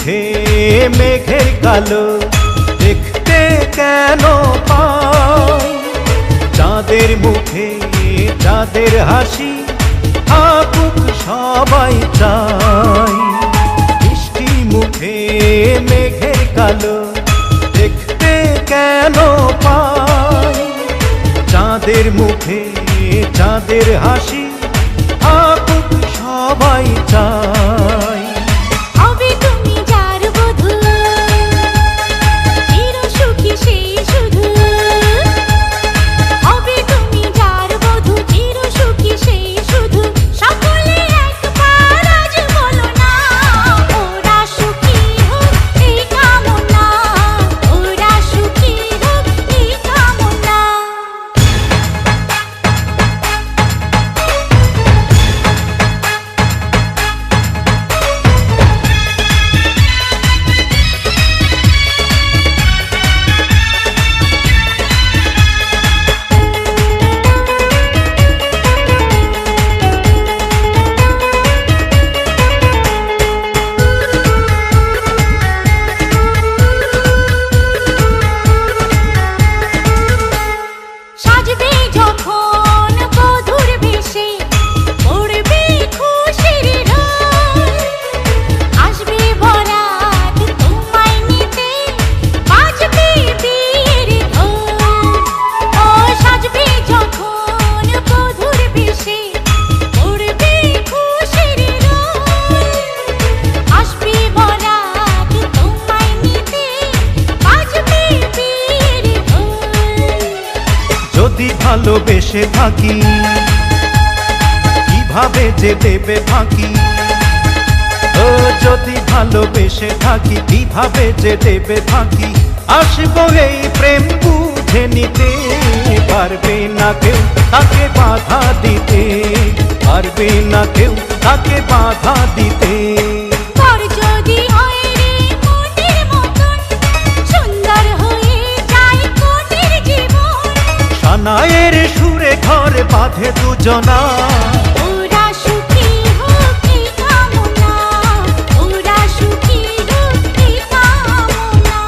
মুখে মেঘের কালো দেখতে কেন পাই, চাঁদের মুখে চাঁদের হাসি থাকুক সবাই চাই। মিষ্টি মুখে মেঘের কালো দেখতে কেন পাই, চাঁদের মুখে চাঁদের হাসি থাকুক সবাই চাই। হবে তুমি যার বধূ, চির সুখী সেই শুধু। হবে তুমি যার বধূ, চির সুখী সেই শুধু। সকলে একবার আজ বলো না, ওরা সুখী হোক এই কামনা, ওরা সুখী হোক এই কামনা। সাজবে যখন বধূর বেশে, পড়বে খুশির ঢোল। আসবে বরাত তোমায় নিতে, বাজবে বিয়ের ঢোল। ও সাজবে যখন বধূর বেশে, পড়বে খুশির ঢোল। আসবে বরাত তোমায় নিতে, বাজবে বিয়ের ঢোল। যদি ভালোবেসে থাকি কিভাবে যে দেবে ফাঁকি, ও যদি ভালোবেসে থাকি কিভাবে যে দেবে ফাঁকি। আসবো এই প্রেম বুঝে নিতে, পারবে না কেউ তাকে বাধা দিতে, পারবে না কেউ তাকে বাধা দিতে। পর যদি হয় রে মনের মতন, সুন্দর হয়ে যায় কনের জীবন। সানায়ের সুরে ঘর বাঁধে দুজনা,